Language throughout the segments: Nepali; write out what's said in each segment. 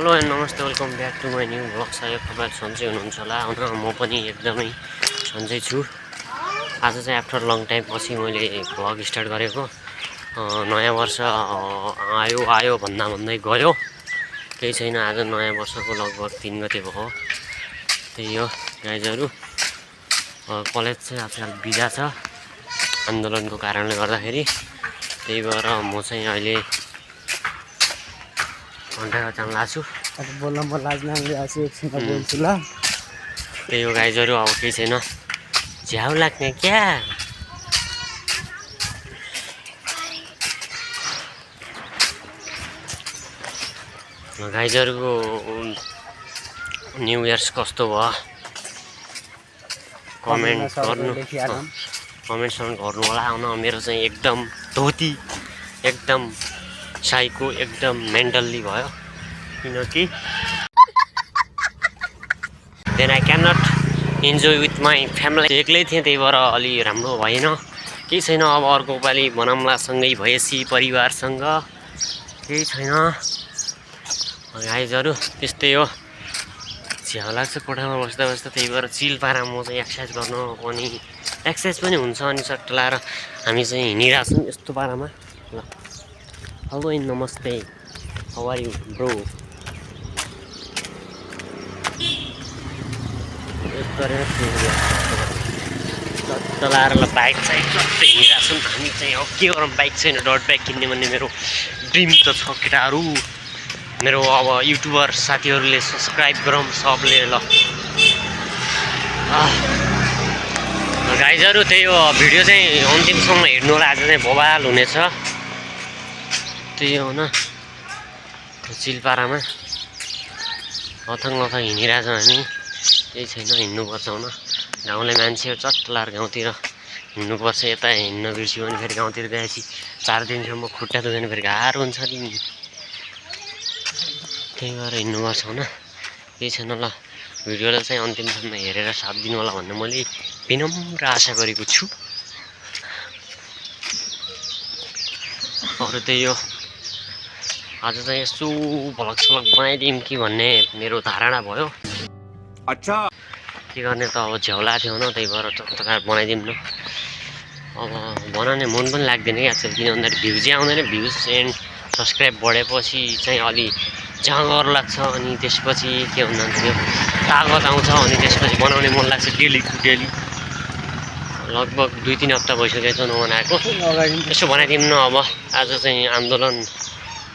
हेलो एन्ड नमस्ते, welcome back to my new vlog. सायद तपाईहरु सन्चै हुनुहुन्छ होला। म पनि एकदमै सन्चै छु। आज चाहिँ आफ्टर लङ टाइम पछि मैले ब्लग स्टार्ट गरेको। नयाँ वर्ष आयो भन्दै गयो। केही छैन, आज नयाँ वर्षको लगभग 3 गते भयो। त्यही हो गाइजहरु। कलेज चाहिँ आजकल बिदा छ आन्दोलनको कारणले गर्दाखेरि। त्यही भएर म चाहिँ अहिले घन्टा जान लाग्छु। बोल्न म लाज लाग्दै आछु, एकछिन बोल्छु ल। त्यही हो गाइजहरु, अब केही छैन, झ्याउ लाग्ने क्या। गाइजहरुको न्यू इयर्स कस्तो भयो कमेन्ट गर्नु होला। मेरो चाहिँ एकदम धोती, एकदम साइको, एकदम मेन्टल्ली भयो। किनकि then I can not enjoy with my family. एक्लै थिएँ, त्यही भएर अलि राम्रो भएन। केही छैन, अब अर्को पालि बनाउँला सँगै भएपछि परिवारसँग। केही छैन गाइजहरु, त्यस्तै हो। झ्याउ लाग्छ कोठामा बस्दा बस्दा, त्यही भएर चिल पारा म चाहिँ एक्सर्साइज गर्नु पनि एक्सर्साइज पनि हुन्छ। अनि सट्ट लाएर हामी चाहिँ हिँडिरहेछौँ यस्तो पारामा। ल हेलो एन्ड नमस्ते, हाउ आर यु ब्रो। सट्ट लाएर ल बाइक चाहिँ सट्टै हिँडिरहेछौँ हामी चाहिँ। अब के गरौँ, बाइक छैन, डट बाइक किन्ने भन्ने मेरो ड्रिम त छ केटाहरू। मेरो अब युट्युबर साथीहरूले सब्सक्राइब गरौँ सबले ल। गाइजहरु, त्यही हो, भिडियो चाहिँ अन्तिमसम्म हेर्नु होला। आज चाहिँ बवाल हुनेछ। त्यही हो न, चिलपारामा अथङ हिँडिरहेछौँ हामी। केही छैन, हिँड्नुपर्छ हुन। गाउँले मान्छे चट्ट लाएर गाउँतिर हिँड्नुपर्छ। यता हिँड्न बिर्स्यो भने फेरि गाउँतिर गएपछि 4 दिनसम्म खुट्टा दुख्यो भने फेरि गाह्रो हुन्छ नि। त्यही भएर हिँड्नुपर्छ हुन। केही छैन ल, भिडियोलाई चाहिँ अन्तिमसम्म हेरेर साथ दिनु होला भन्ने मैले विनम्र आशा गरेको छु। अरू त्यही हो, आज चाहिँ यसो भ्लग सलग बनाइदिउँ कि भन्ने मेरो धारणा भयो। अच्छा के गर्ने त, अब झ्याउ लाग्थ्यो हुन, त्यही भएर चटक्क बनाइदिउँ न। अब बनाउने मन पनि लाग्दैन कि आजकल, किन भन्दाखेरि भ्युजै आउँदैन। भ्युज एन्ड सब्सक्राइब बढेपछि चाहिँ अलि जाँगर लाग्छ। अनि त्यसपछि के भन्दाखेरि तागत आउँछ। अनि त्यसपछि बनाउने मन लाग्छ डेलीको डेली। लगभग 2-3 हप्ता भइसकेको छ नबनाएको। यसो बनाइदिउँ न। अब आज चाहिँ आन्दोलन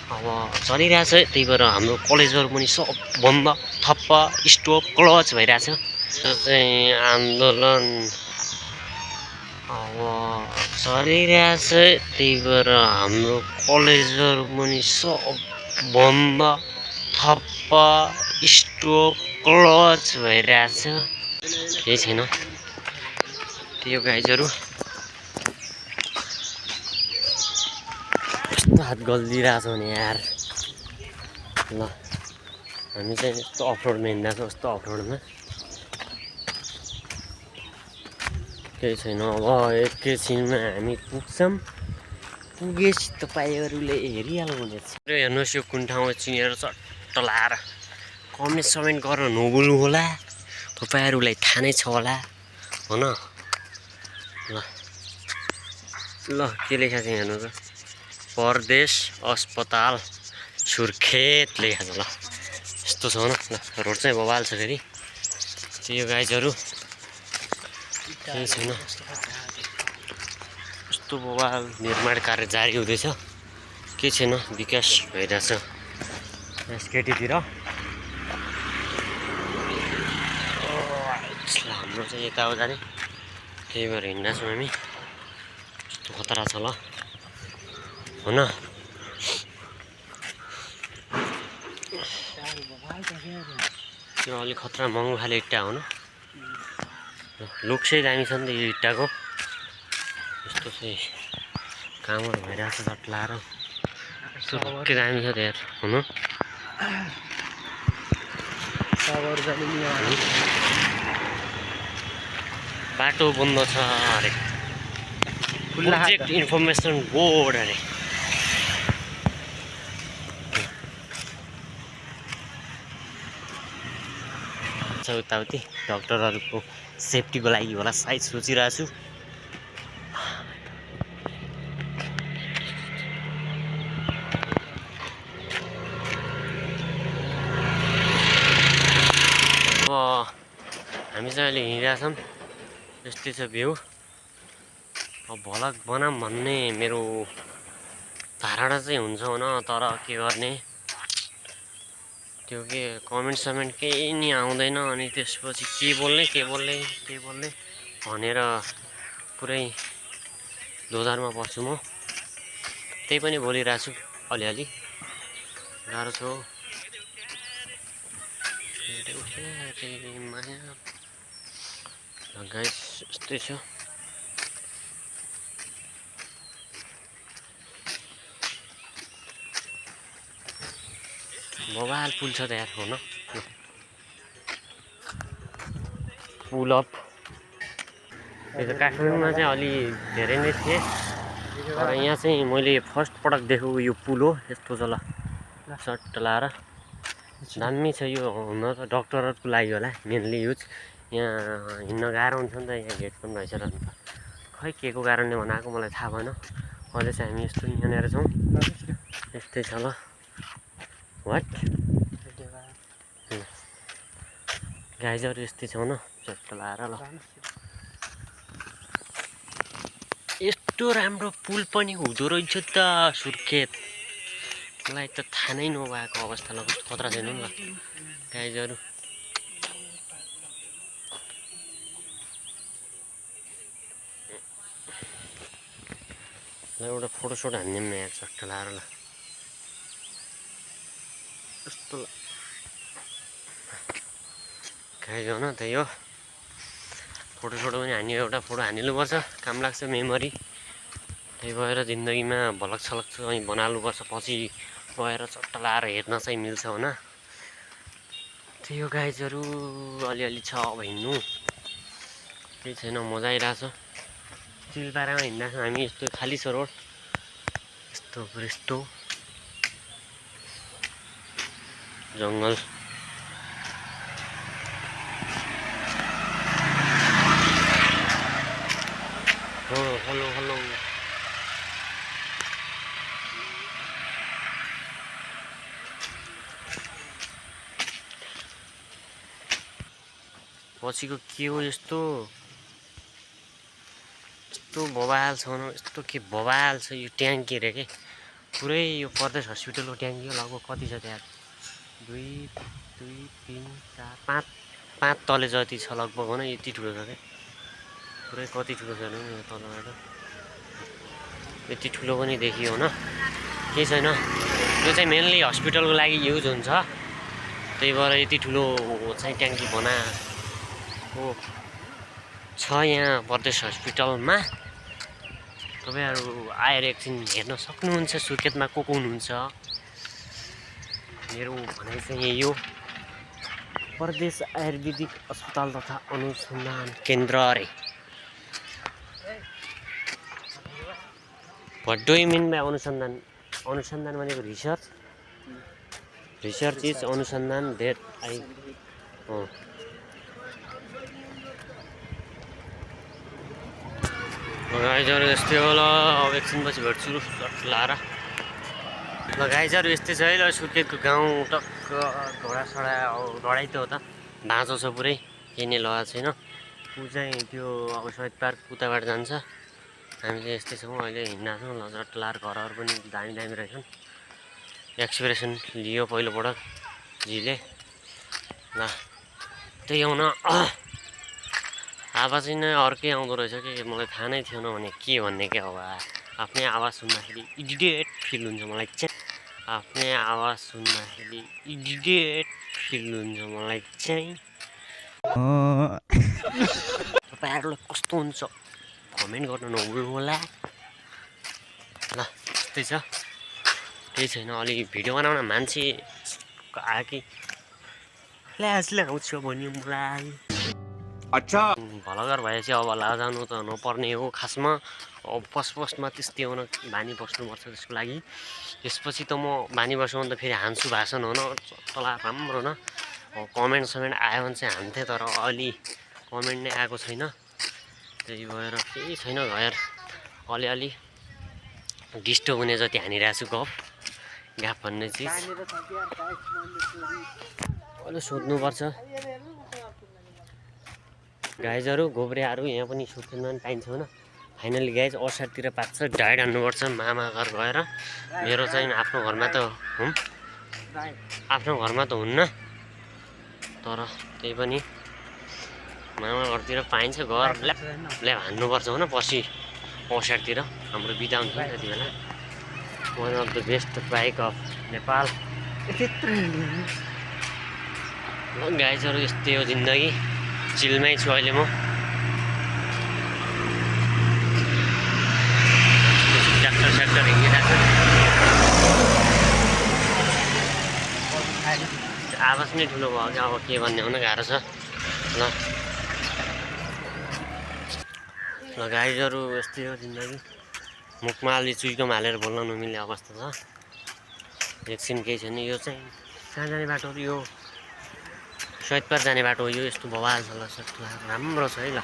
अब चलिरहेछ, त्यही भएर हाम्रो कलेजहरू पनि सब बन्द, थप्प, स्टप, क्लोज भइरहेछ। चाहिँ आन्दोलन अब चलिरहेछ, त्यही भएर हाम्रो कलेजहरू पनि सब बन्द, थप्प, स्टप, क्लोज भइरहेछ। केही छैन, त्यही हो गाइजहरु। कस्तो हात गल्दिरहेछ भने यार। ल हामी चाहिँ यस्तो अफरोडमा हिँड्दैछौँ, यस्तो अफरोडमा। केही छैन, अब एकैछिनमा हामी पुग्छौँ। पुगेपछि तपाईँहरूले हेरिहाल्नुहुनेछ। हेर्नुहोस् यो कुन ठाउँ चिनेर चट्ट लाएर कमेन्ट समेन्ट गरेर नबोल्नु होला। तपाईँहरूलाई थाहा नै छ होला हो न। ल के लेखेको छ हेर्नु त, परदेश अस्पताल सुर्खेत लेखेको छ। ल यस्तो छ न, ल रोड चाहिँ बवाल छ फेरि। त्यही हो गाइजहरु, केही छैन, यस्तो बवाल निर्माण कार्य जारी हुँदैछ। केही छैन, विकास भइरहेछ एसकेटीतिर। हाम्रो चाहिँ यता हो जाने, त्यही भएर हिँड्दैछौँ हामी। यस्तो खतरा छ ल हो न। त्यो अलिक खतरा महँगो खाले इट्टा हो न। लुक चाहिँ दामी छ नि त यो इट्टाको। यस्तो चाहिँ कामहरू भइरहेछ झट्ट लाएर। के दामी छ त यार हुन। बाटो बन्द छ अरे, प्रोजेक्ट इन्फर्मेसन बोर्ड अरे। पर्छ उताउति डक्टरहरूको सेफ्टीको लागि होला सायद सोचिरहेको छु। अब हामी चाहिँ अहिले हिँडिरहेछौँ। यस्तै छ भ्यू। अब भ्लग बनाऊँ भन्ने मेरो धारणा चाहिँ हुन्छ हुन, तर के गर्ने, त्यो के कमेन्ट समेन्ट केही नि आउँदैन। अनि त्यसपछि के बोल्ने भनेर पुरै दोधारमा पर्छु म। त्यही पनि बोलिरहेको छु अलिअलि। गाह्रो छ हो। गाइस यस्तै छ। बवाल पुल छ त यार हुन। Pull up. त्यो काठमाडौँमा चाहिँ अलि धेरै नै थिए, तर यहाँ चाहिँ मैले फर्स्ट पटक देखेको यो पुल हो। यस्तो छ ल, सट्ट लाएर दामी छ यो। हुन त डक्टरहरूको लागि होला मेनली युज। यहाँ हिँड्न गाह्रो हुन्छ नि त, यहाँ गेट पनि रहेछ र नि त। खै के को कारणले बनाएको मलाई थाहा भएन। अहिले चाहिँ हामी यस्तो यहाँनिर छौँ। यस्तै छ ल। वाट गाइजहरू यस्तै छौँ न, चट्ट लाएर ल। यस्तो राम्रो पुल पनि हुँदो रहेछ त सुर्खेत। मलाई त थाहा नै नभएको अवस्थामा कस्तो खतरा छैन नि ल गाइजहरू। ल एउटा फोटोसोट हान्ने पनि यहाँ चट्ट लाएर ल। यस्तो गाइज हो न त्यही हो। फोटोसोटो पनि हान्यो, एउटा फोटो हानिनुपर्छ, काम लाग्छ मेमोरी। त्यही भएर जिन्दगीमा भलक छलक चाहिँ बनाल्नुपर्छ, पछि गएर चट्ट लाएर हेर्न चाहिँ मिल्छ हुन। त्यही हो गाइजहरू। अलिअलि छ अब हिँड्नु, केही छैन, मजा आइरहेछ। चिलपारामा हिँड्दा हामी। यस्तो खाली छ रोड, यस्तो जङ्गल। हेलो पछिको के हो यस्तो बवाल छ न। यस्तो के बवाल छ यो ट्याङ्की रे के पुरै। यो प्रदेश हस्पिटलको ट्याङ्की हो लगभग। कति छ त्यहाँ? 2 3 4 5 तले जति छ लगभग होइन। यति ठुलो छ क्या पुरै। कति ठुलो छ नि यो तलबाट, यति ठुलो पनि देखियो होइन। केही छैन, यो चाहिँ मेनली हस्पिटलको लागि युज हुन्छ। त्यही भएर यति ठुलो चाहिँ ट्याङ्की बनाएको छ यहाँ प्रदेश हस्पिटलमा। तपाईँहरू आएर एकछिन हेर्न सक्नुहुन्छ सुर्खेतमा को हुनुहुन्छ। मेरो भनाइ चाहिँ यही हो। प्रदेश आयुर्वेदिक अस्पताल तथा अनुसन्धान केन्द्र अरे। What do you mean by अनुसन्धान? अनुसन्धान भनेको रिसर्च इज अनुसन्धान देट आई गाइजहरू यस्तै हो ल। अब एकछिनपछि भेट्छु लाएर ल। गाइजहरू यस्तै छ है ल। सुर्खेतको गाउँ टक्क घोडासडा लडाइ त हो त, ढाँचो छ पुरै, केही नै लगाएको छैन। ऊ चाहिँ त्यो अब शहीद पार्क उताबाट जान्छ। हामी चाहिँ यस्तै छौँ अहिले हिँड्दा छौँ ल। चट्ट लाएर घरहरू पनि दामी रहेछन्। एक्सप्रेसन लियो पहिलोपटक जीले ल। त्यही हो न। आवाज नै अर्कै आउँदो रहेछ कि मलाई थाहा नै थिएन भने के भन्ने क्या। अब आफ्नै आवाज सुन्दाखेरि इडिएट फिल हुन्छ मलाई चाहिँ। आफ्नै आवाज सुन्दाखेरि इडिएट फिल हुन्छ मलाई चाहिँ। तपाईँहरूलाई कस्तो हुन्छ कमेन्ट गर्नु नभुल्नु होला ल। त्यस्तै छ, केही छैन। अलि भिडियो बनाउन मान्छे आयो कि ल्याजले आउँछ भन्यो मलाई। अच्छा भलगर भएपछि अब लाजाउनु त नपर्ने हो खासमा। अब फर्स्टमा त्यस्तै हुन बानी बस्नुपर्छ त्यसको लागि। त्यसपछि त म बानी बस्नु त फेरि हान्छु भाषण हो न, तला राम्रो न। कमेन्ट समेन्ट आयो भने चाहिँ हान्थेँ, तर अलि कमेन्ट नै आएको छैन। त्यही भएर केही छैन, घर अलिअलि डिस्टर्ब हुने जति हानिरहेको छु गफ भन्ने चिज। अहिले सोध्नुपर्छ गाइजहरू, गोब्रेहरू यहाँ पनि सुत्न पनि पाइन्छ होइन। फाइनली गाइज असारतिर पाक्छ, डाइट हान्नुपर्छ मामा घर गएर। मेरो चाहिँ आफ्नो घरमा त हुन्न, तर त्यही पनि मामा घरतिर पाइन्छ। घर ल्याप हान्नुपर्छ होइन, पछि असारतिर हाम्रो बिदा हुन्छ नि त्यति बेला। One of the best bike of Nepal. गाइजहरू यस्तै हो जिन्दगी, चिलमै छु अहिले म। ट्र्याक्टर हिँडिरहेको छ, आवाज नै ठुलो भयो क्या। अब के भन्ने हुन गाह्रो छ। ल गाइजहरू यस्तै हो जिन्दगी, मुखमा अलि चुइकम हालेर बोल्न नमिल्ने अवस्था छ। एकछिन केही छैन। यो चाहिँ कहाँ जाने बाटो, यो सहिदपार जाने बाटो हो। यो यस्तो बवाल छ, ल राम्रो छ है। ल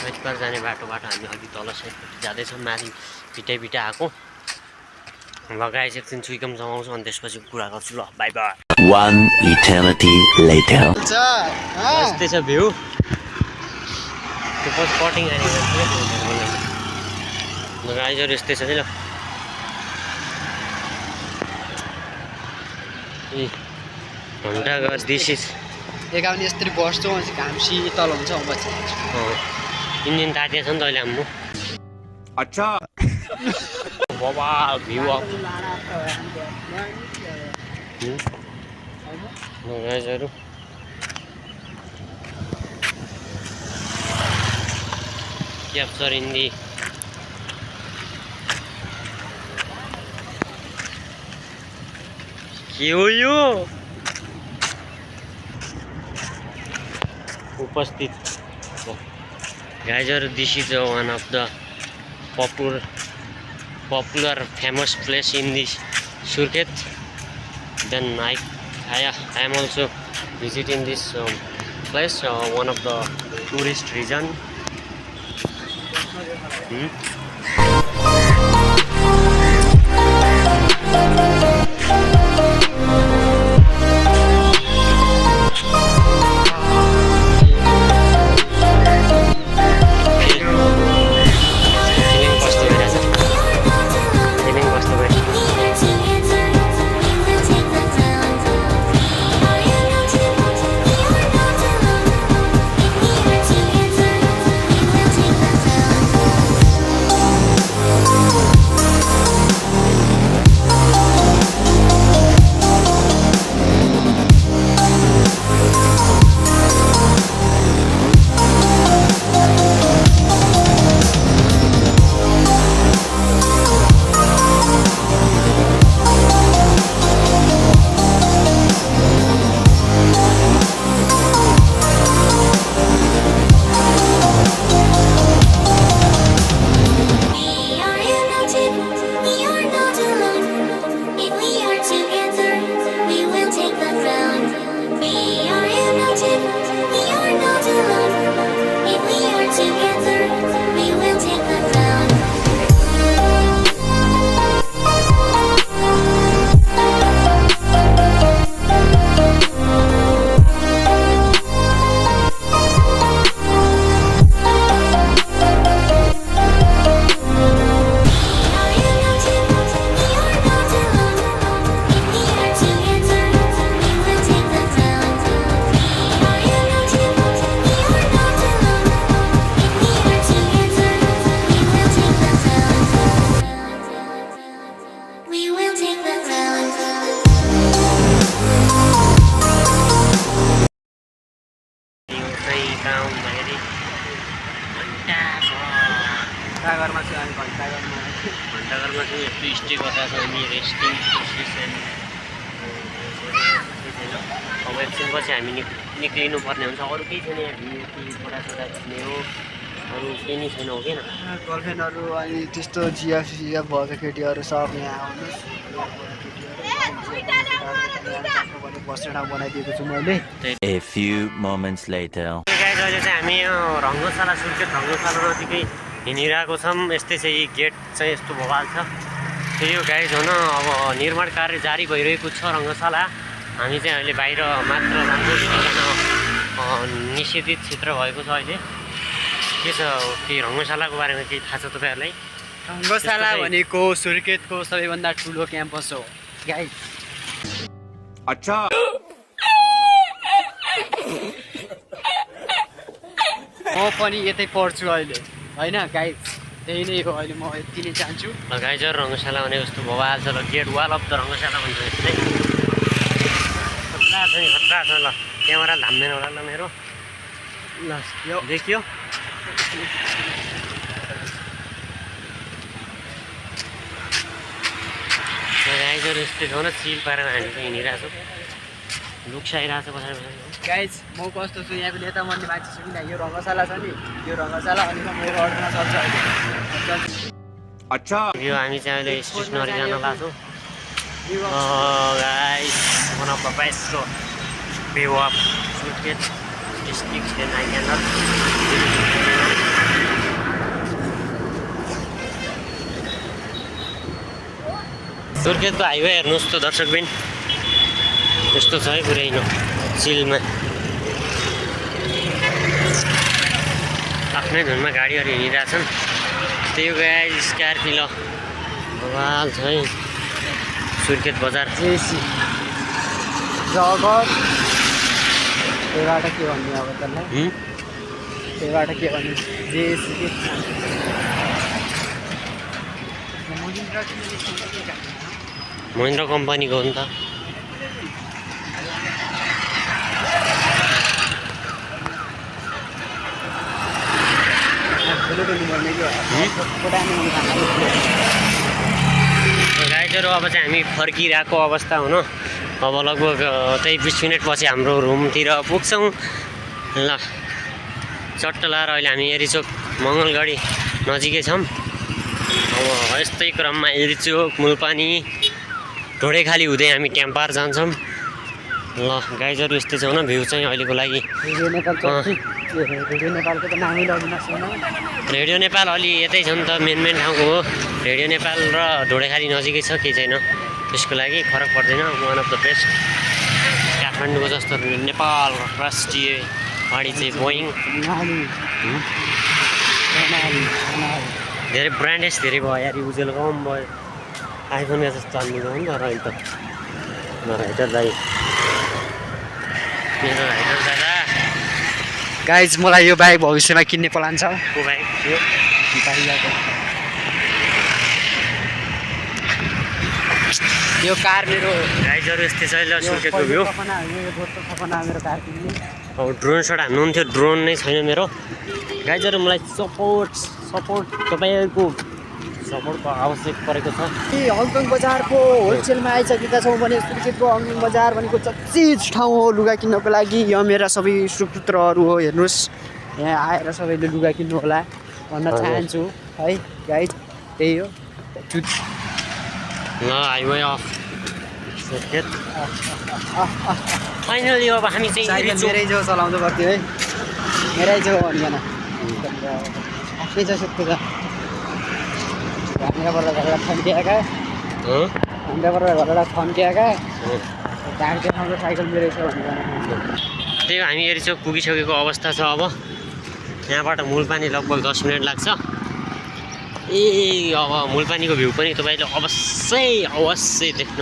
सहिदपार जाने बाटोबाट हामी अघि तल साइडपट्टि जाँदैछौँ, माथि पिटाइ आएको। लगाएपछि एकछिन चुइकम जमाउँछु अनि त्यसपछि कुरा गर्छु। ल by by. One eternity later. यस्तै छ भ्यू। त्यो पछि कटिङ हानेको गाइजहरू यस्तै छ है। ल घन्टाघर दिसिस एकाउने यस्तरी बस्छौँ, घाम शीतल हुन्छ। इन्जिन तातिएको छ नि त अहिले हाम्रो। अच्छा बाबा भ्यू अफ गाइजहरू। क्याप्चर इन दी के हो यो उपस्थित गाइजहरू। This is one of the popular famous place in this Surkhet. Then I am also visiting this place, one of the tourist region. घन्टाघरमा चाहिँ यस्तो स्टे गर्दा छ हामी रेस्टिङ पोजिसन। अब एकछिनपछि हामी निक्लिनु पर्ने हुन्छ। अरू केही छैन यहाँ, भिउ केही छोराछोरा छिर्ने हो, अरू केही नै छैन हो किन। गर्लफ्रेन्डहरू अनि त्यस्तो जिएफ भएको केटीहरू सब यहाँ आउनुहोस्। बस्ने ठाउँ बनाइदिएको छु मैले। A few moments later. Guys अहिले चाहिँ हामी यो रङ्गशाला सुर्खेत रङ्गशाला नजिकै हिँडिरहेको छौँ। यस्तै चाहिँ यी गेट चाहिँ यस्तो भवाल छ। त्यही हो गाइज हुन अब निर्माण कार्य जारी भइरहेको छ रङ्गशाला। हामी चाहिँ अहिले बाहिर मात्र जान्छौँ किनभने निषेधित क्षेत्र भएको छ अहिले। के छ के रङ्गशालाको बारेमा केही थाहा छ तपाईँहरूलाई? रङ्गशाला भनेको सुर्खेतको सबैभन्दा ठुलो क्याम्पस हो गाइज। अच्छा म पनि यतै पढ्छु अहिले होइन गाइज। त्यही नै हो, अहिले म यति नै चाहन्छु। गाइज रङ्गशाला भनेको यस्तो भवाल छ। ल गेट वाल अफ द रङ्गशाला भन्छ यस्तै खतरा छ नि, खतरा छ। ल क्यामेरा धाम्दैन होला ल मेरो। ल यो देखियो गाइजहरू यस्तै छ न, चिल पारेर हामी चाहिँ हिँडिरहेको छौँ। लुक्साइरहेको छ पछाडि पछाडि। गाइज म कस्तो छु, यहाँको नेता मन्ने मान्छे छु किन। यो रङ्गशाला छ नि, यो रङ्गशाला अनि म अड्न सक्छ अहिले। अच्छा यो हामी चाहिँ अहिले स्टेसनरी जान लाग्छौँ। Guys one of the best view of Surkhet district and I can not. सुर्खेतको हाइवे हेर्नुहोस् त दर्शकबिन, यस्तो छ है पुरै चिलमा। आफ्नै धुनमा गाडीहरू हिँडिरहेछन्। त्यही हो गाइस स्कर्पियो भवाल छ है सुर्खेत बजार। जेसी जगत त्यहीबाट के भन्ने अब त्यसलाई, त्यहीबाट के भन्ने जेसी महिन्द्रा कम्पनीको हो नि त। गाइजहरू अब चाहिँ हामी फर्किरहेको अवस्था हुन अब लगभग त्यही 20 मिनट पछि हाम्रो रुमतिर पुग्छौँ। ल चट्ट लाएर अहिले हामी एरिचोक मङ्गलगढी नजिकै छौँ। अब यस्तै क्रममा एरिचोक मुलपानी ढोडेखाली हुँदै हामी ट्याम्पार जान्छौँ। ल गाइजहरू यस्तै छ न भ्यू चाहिँ अहिलेको लागि। नेपालको त नामै लगिन छैन। रेडियो नेपाल अलि यतै छ नि त, मेन ठाउँको हो। रेडियो नेपाल र ढोडेखाली नजिकै छ, केही छैन त्यसको लागि फरक पर्दैन। वान अफ द बेस्ट काठमाडौँको जस्तो नेपाल राष्ट्रिय गाडी चाहिँ बोइङ। धेरै ब्रान्डेड धेरै भयो यार, उजेल कम भयो। आइफोनका जस्तो चल्नु नि त अहिले त। राइटर दाइ मेरो राइटर दादा। गाइज मलाई यो बाइक भविष्यमा किन्ने प्लान छ। को बाइक यो? यो कार मेरो गाइजहरू यस्तै छ ल सुर्खेतको भ्यू। सपना मेरो कार किन्ने। अब ड्रोन सट हान्नु हुन्थ्यो, ड्रोन नै छैन मेरो। गाइजहरू मलाई सपोर्ट तपाईँहरूको सपोर्टको आवश्यक परेको छ। हङकङ बजारको होलसेलमा आइसकेका छौँ भने सुर्खेतको हङकङ बजार भनेको चर्चित ठाउँ हो लुगा किन्नको लागि। यो मेरा सबै सुपुत्रहरू हो, हेर्नुहोस् यहाँ आएर सबैले लुगा किन्नु होला भन्न चाहन्छु है गाइज। त्यही हो ल हाइवे अफ सुर्खेत फाइनली अब हामी चाहिँ साइकल मेरै जो चलाउँदै गर्थ्यो है, मेरै जो भनिकन के छ सुत्को छ। हामीबाट घरबाट थन्किएका ढाड देखाउँदा साइकल मेरै छ भनिकन। त्यही हो हामी एरिचोक पुगिसकेको अवस्था छ। अब यहाँबाट मुलपानी लगभग 10 मिनट लाग्छ। अब मुलपानीको भ्यू पनि तपाईँले अवश्य देख्न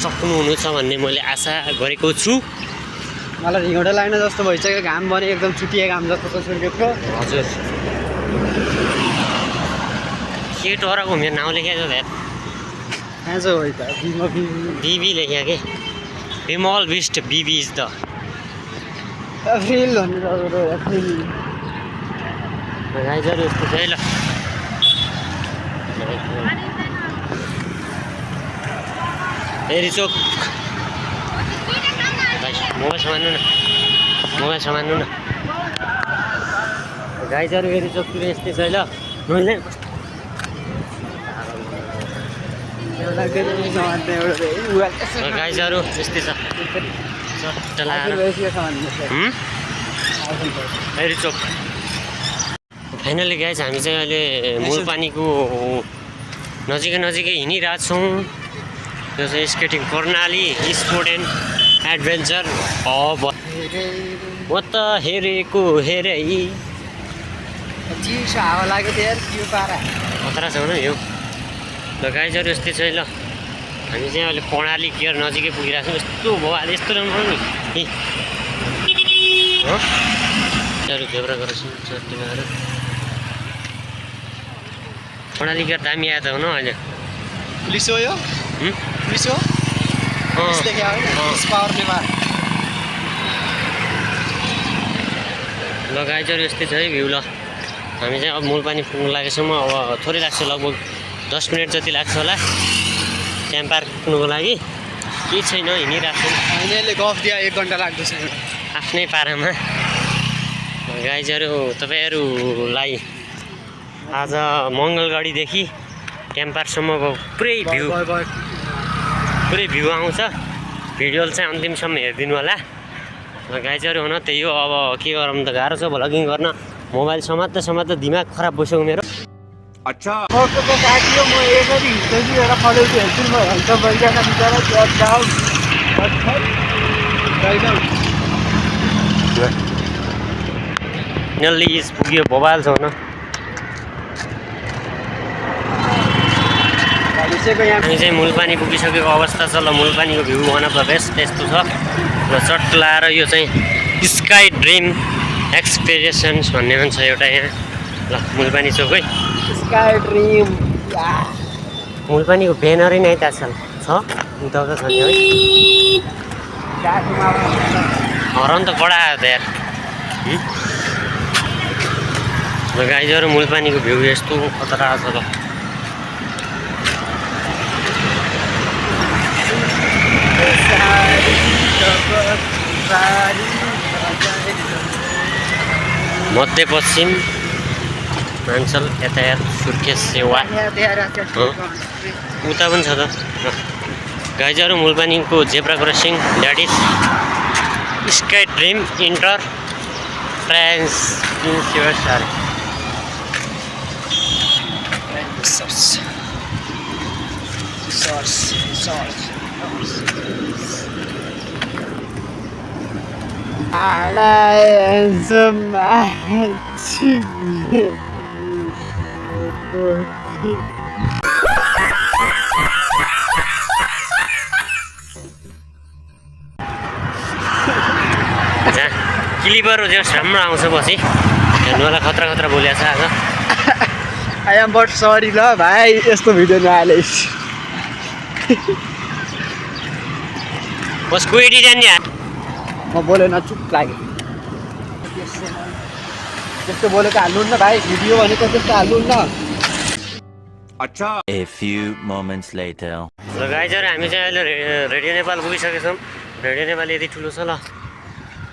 सक्नुहुनेछ भन्ने मैले आशा गरेको छु। मलाई रिङौटो लाग्ने जस्तो भइसक्यो, घाम भने एकदम छुट्टिए घाम जस्तो छ सुर्खेतको। हजुर के टोराको मेरो नाउँ लेखेको छ कहाँ छ हो त बिबी लेख्या के विमल बिस्ट बिबी इज द एप्रिल भन्ने एप्रिल। गाइजहरू यस्तो छ है ल। एरिचोक भाइ मोबाइल समान्नु न गाइजहरू एरिचोकतिर यस्तै छ है ल। गाइजहरू यस्तै छ चट्ट लाएर हेरी चोक फाइनली गाइज हामी चाहिँ अहिले मूलपानीको नजिकै हिँडिरहेछौँ यो चाहिँ skating Karnali sport and adventure hub म त हेरेको हेरै चिसो हावा लाग्यो थियो यार यो पारा खतरा छ न यो ल गाइजहरू यस्तै छ है ल हामी चाहिँ अहिले कर्णाली केयर नजिकै पुगिरहेको छौँ यस्तो भयो अहिले यस्तो राम्रो नि हो झेब्रा गरेर कर्णाली केयर दामी आयो त हो न अहिले पुलिस हो यो पुलिस हो ल गाइजहरू यस्तै छ है भ्यू ल हामी चाहिँ अब मूलपानी पुग्नु लागेछौँ अब थोरै लाग्छ लगभग 10 मिनट जति लाग्छ होला क्याम्प पार्क पुग्नुको लागि केही छैन हिँडिरहेको छौँ अहिले गफ दियो 1 घन्टा लाग्दैछ आफ्नै पारामा गाइजहरू तपाईँहरूलाई आज मङ्गलगढीदेखि क्याम्प पार्कसम्मको पुरै भ्यू आउँछ भिडियो चाहिँ अन्तिमसम्म हेरिदिनु होला गाइजहरू हुन त्यही हो अब के गरौँ त गाह्रो छ भ्लगिङ गर्न मोबाइल समात्दा दिमाग खराब भइसक्यो मेरो अच्छा म यसरी हिँड्दै एउटा फलेको हेर्छु म हल्क बैठका बिचरा फाइनल्ली पुग्यो बबाल छ हुन हामी चाहिँ मूलपानी पुगिसकेको अवस्था छ ल मूलपानीको view one of the best यस्तो छ र चट्ट लाएर यो चाहिँ स्काई ड्रिम एक्सपिरियन्स भन्ने पनि छ एउटा यहाँ ल मूलपानी चोक है स्काई ड्रिम मूलपानीको ब्यानरै नै आजकल छ उता छ नि है हराउनु त बडा आयो त यार र गाइजहरू मूलपानीको भ्यू यस्तो खतरा छ ल मध्यपश्चिमाञ्चल यातायात सुर्खेत सेवा उता पनि छ त गाइजहरू मूलपानीको zebra crossing that is sky dream inter trans क्लिपहरू जो राम्रो आउँछ पछि हेर्नु होला खतरा बोलेको छ आज आई एम बट सरी ल भाइ यस्तो भिडियो नआले कसको एडिट नि म बोलेन चुप लाग्यो त्यस्तो बोलेको हाल्नु न भाइ भिडियो भनेको त्यस्तो हाल्नु न अच्छा A few moments later. ल गाइजहरू हामी चाहिँ अहिले रेडियो नेपाल पुगिसकेका छौँ रेडियो नेपाल यति ठुलो छ ल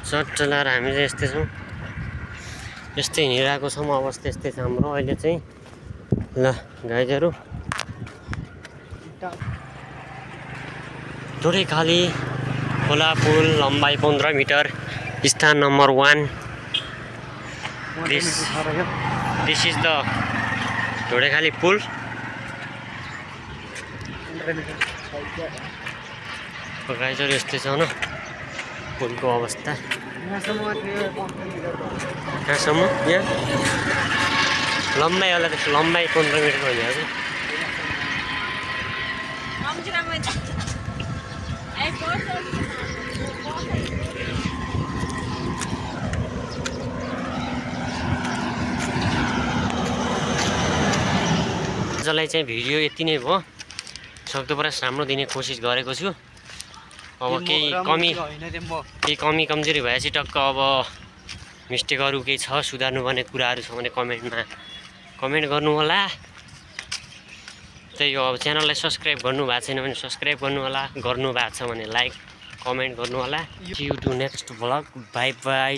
चट्ट लाएर हामी चाहिँ यस्तै छौँ यस्तै हिँडिरहेको छौँ अवस्था यस्तै छ हाम्रो अहिले चाहिँ ल गाइजहरू ढोडेखाली खोला पुल लम्बाइ 15 मिटर स्थान नम्बर 1 दिस इज द ढोडेखाली पुल गाइजहरू यस्तै छ न पुलको अवस्था कहाँसम्म यहाँ लम्बाइ होला त्यसको लम्बाइ 15 मिटर भनिरहेको छ आजलाई चाहिँ भिडियो यति नै भयो सक्दो प्रयास राम्रो दिने कोसिस गरेको छु अब केही कमी कमजोरी भएपछि टक्क अब मिस्टेकहरू केही छ सुधार्नु पर्ने कुराहरू छ भने कमेन्ट गर्नु होला त्यही हो अब च्यानललाई सब्सक्राइब गर्नु भएको छैन भने सब्सक्राइब गर्नु होला गर्नु भएको छ भने लाइक कमेन्ट गर्नु होला you to next vlog bye by